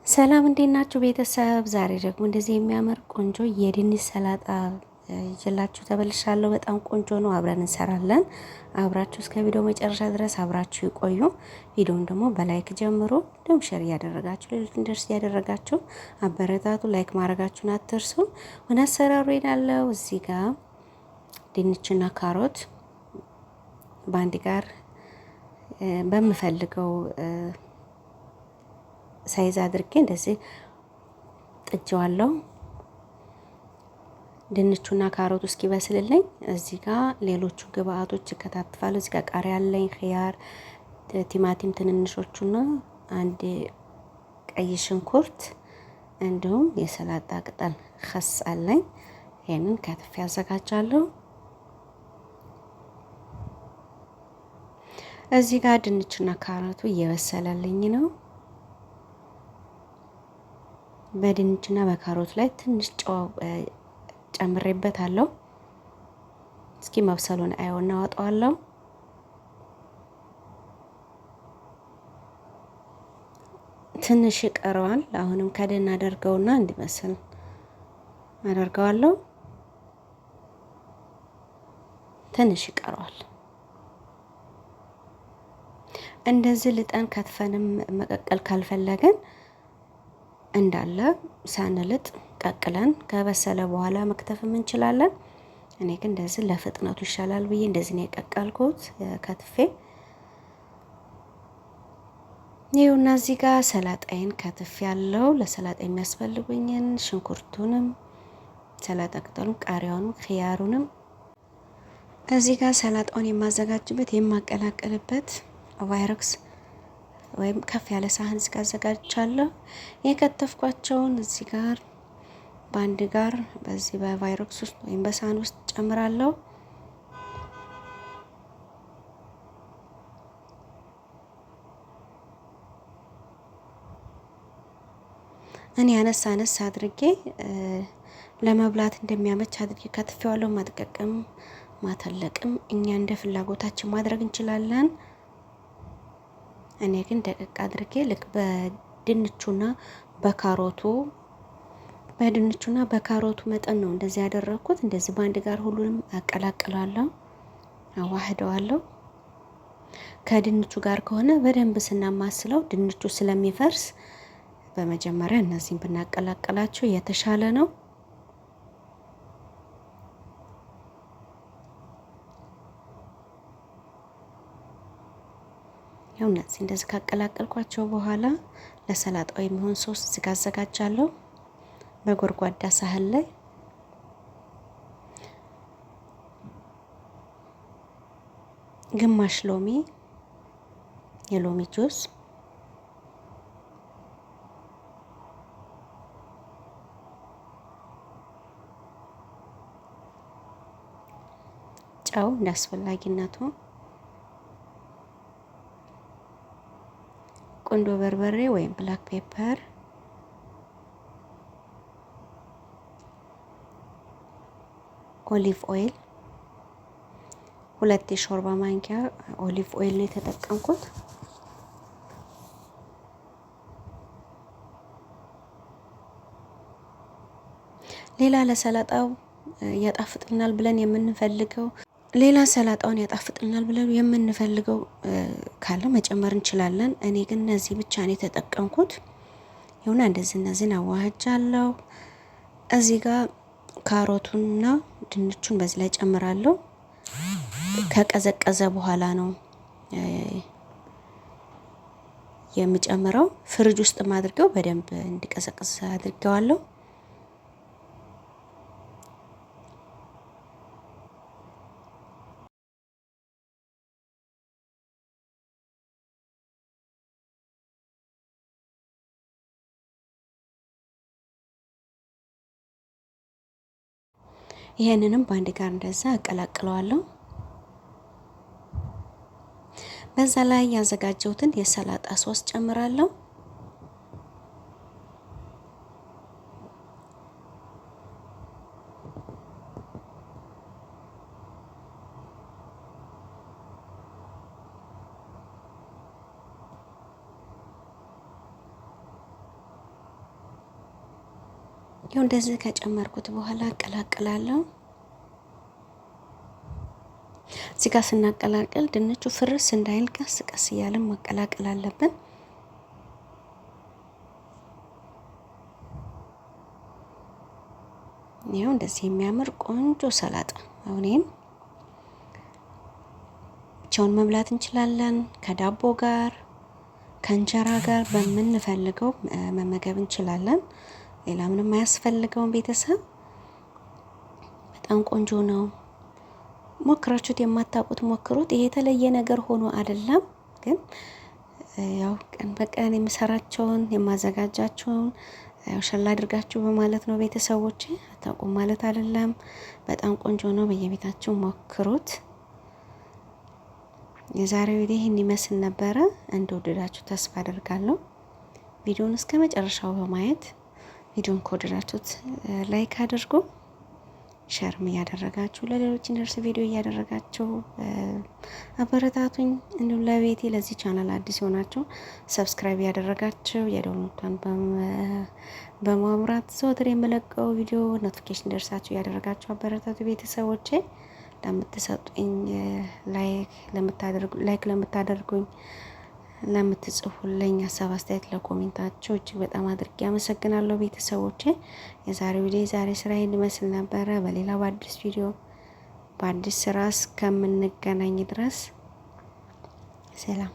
ሰላም እንዴት ናችሁ ቤተሰብ? ዛሬ ደግሞ እንደዚህ የሚያምር ቆንጆ የድንች ሰላጣ ይዤላችሁ ተመልሻለሁ። በጣም ቆንጆ ነው። አብረን እንሰራለን። አብራችሁ እስከ ቪዲዮ መጨረሻ ድረስ አብራችሁ ይቆዩ። ቪዲዮውን ደግሞ በላይክ ጀምሩ። እንዲሁም ሼር እያደረጋችሁ ሌሎች እንዲደርስ እያደረጋችሁ አበረታቱ። ላይክ ማድረጋችሁን አትርሱ። ወደ አሰራሩ ሄዳለሁ። እዚህ ጋር ድንችና ካሮት በአንድ ጋር በምፈልገው ሳይዝ አድርጌ እንደዚህ ጥጄዋለሁ። ድንቹና ካሮቱ እስኪበስልልኝ እዚህ ጋር ሌሎቹ ግብአቶች እከታትፋለሁ። እዚህ ጋር ቃሪያ አለኝ፣ ኺያር፣ ቲማቲም ትንንሾቹና አንድ ቀይ ሽንኩርት እንዲሁም የሰላጣ ቅጠል ከስ አለኝ። ይሄንን ከትፌ አዘጋጃለሁ። እዚህ ጋር ድንቹና ካሮቱ እየበሰለልኝ ነው። በድንችና በካሮት ላይ ትንሽ ጨው ጨምሬበታለሁ። እስኪ መብሰሉን አየውና አወጣዋለሁ። ትንሽ ይቀረዋል። አሁንም ከደን አደርገውና እንዲበስል አደርገዋለሁ። ትንሽ ይቀረዋል። እንደዚህ ልጠን ከትፈንም መቀቀል ካልፈለገን እንዳለ ሳንልጥ ቀቅለን ከበሰለ በኋላ መክተፍም እንችላለን። እኔ ግን እንደዚህ ለፍጥነቱ ይሻላል ብዬ እንደዚህ ነው የቀቀልኩት ከትፌ። ይኸውና እዚህ ጋር ሰላጣዬን ከትፌ ያለው ለሰላጣ የሚያስፈልጉኝን ሽንኩርቱንም፣ ሰላጣ ቅጠሉን፣ ቃሪያውንም፣ ኺያሩንም እዚህ ጋር ሰላጣውን የማዘጋጅበት የማቀላቀልበት ቫይረክስ ወይም ከፍ ያለ ሳህን እዚህ ጋር አዘጋጅቻለሁ። የከተፍኳቸውን እዚህ ጋር በአንድ ጋር በዚህ በቫይረክስ ውስጥ ወይም በሳህን ውስጥ ጨምራለሁ። እኔ አነስ አድርጌ ለመብላት እንደሚያመች አድርጌ ከትፌዋለሁ። ማጥቀቅም ማተለቅም እኛ እንደ ፍላጎታችን ማድረግ እንችላለን። እኔ ግን ደቀቅ አድርጌ ልክ በድንቹና በካሮቱ መጠን ነው እንደዚህ ያደረኩት። እንደዚህ በአንድ ጋር ሁሉንም አቀላቅላለሁ፣ አዋህደዋለሁ። ከድንቹ ጋር ከሆነ በደንብ ስናማስለው ድንቹ ስለሚፈርስ በመጀመሪያ እነዚህን ብናቀላቀላቸው የተሻለ ነው። ያው እነዚህ እንደዚህ ካቀላቀልኳቸው በኋላ ለሰላጣው የሚሆን ሶስ እዚህ ጋር አዘጋጃለሁ። በጎድጓዳ ሳህን ላይ ግማሽ ሎሚ የሎሚ ጁስ፣ ጨው እንዳስፈላጊነቱ፣ ቁንዶ በርበሬ ወይም ብላክ ፔፐር፣ ኦሊቭ ኦይል 2 የሾርባ ማንኪያ ኦሊቭ ኦይል ነው የተጠቀምኩት። ሌላ ለሰላጣው ያጣፍጥልናል ብለን የምንፈልገው ሰላጣውን ያጣፍጥልናል ብለን የምንፈልገው ካለ መጨመር እንችላለን። እኔ ግን እነዚህ ብቻ ነው የተጠቀምኩት። ይሁን እንደዚህ እነዚህን አዋህጃለሁ። እዚህ ጋር ካሮቱንና ድንቹን በዚህ ላይ ጨምራለሁ። ከቀዘቀዘ በኋላ ነው የምጨምረው። ፍሪጅ ውስጥ ማድርገው በደንብ እንዲቀዘቅዝ አድርገዋለሁ። ይሄንንም በአንድ ጋር እንደዛ አቀላቅለዋለሁ። በዛ ላይ ያዘጋጀሁትን የሰላጣ ሶስ ጨምራለሁ። ይኸው እንደዚህ ከጨመርኩት በኋላ አቀላቅላለሁ። እዚህ ጋር ስናቀላቅል ድንቹ ፍርስ እንዳይል ቀስ ቀስ እያለን ማቀላቀል አለብን። ይኸው እንደዚህ የሚያምር ቆንጆ ሰላጣ አሁንም ብቻውን መብላት እንችላለን። ከዳቦ ጋር ከእንጀራ ጋር በምንፈልገው መመገብ እንችላለን። ሌላ ምንም አያስፈልገውም። ቤተሰብ በጣም ቆንጆ ነው። ሞክራችሁት የማታውቁት ሞክሩት። ይሄ የተለየ ነገር ሆኖ አይደለም፣ ግን ያው ቀን በቀን የምሰራቸውን የማዘጋጃቸውን ሸላ አድርጋችሁ በማለት ነው። ቤተሰቦቼ አታውቁም ማለት አይደለም። በጣም ቆንጆ ነው። በየቤታችሁ ሞክሩት። የዛሬው ቪዲዮ ይህን ይመስል ነበረ። እንደወደዳችሁ ተስፋ አደርጋለሁ። ቪዲዮውን እስከ መጨረሻው በማየት ቪዲዮውን ከወደዳችሁት ላይክ አድርጉ። ሸርም እያደረጋችሁ ለሌሎች እንደርስ ቪዲዮ እያደረጋችሁ አበረታቱኝ። እንዲሁም ለቤቴ ለዚህ ቻናል አዲስ ሆናችሁ ሰብስክራይብ እያደረጋችሁ የደወል ምልክቱን በማብራት ዘወትር የምለቀው ቪዲዮ ኖቲፊኬሽን ደርሳችሁ እያደረጋችሁ አበረታቱ። ቤተሰቦቼ ለምትሰጡኝ ላይክ ለምታደርጉኝ ለምትጽፉልኝ ሀሳብ አስተያየት ለኮሜንታችሁ እጅግ በጣም አድርጌ አመሰግናለሁ። ቤተሰቦቼ የዛሬው ቪዲዮ ዛሬ ስራ ይመስል ነበረ። በሌላ በአዲስ ቪዲዮ በአዲስ ስራ እስከምንገናኝ ድረስ ሰላም።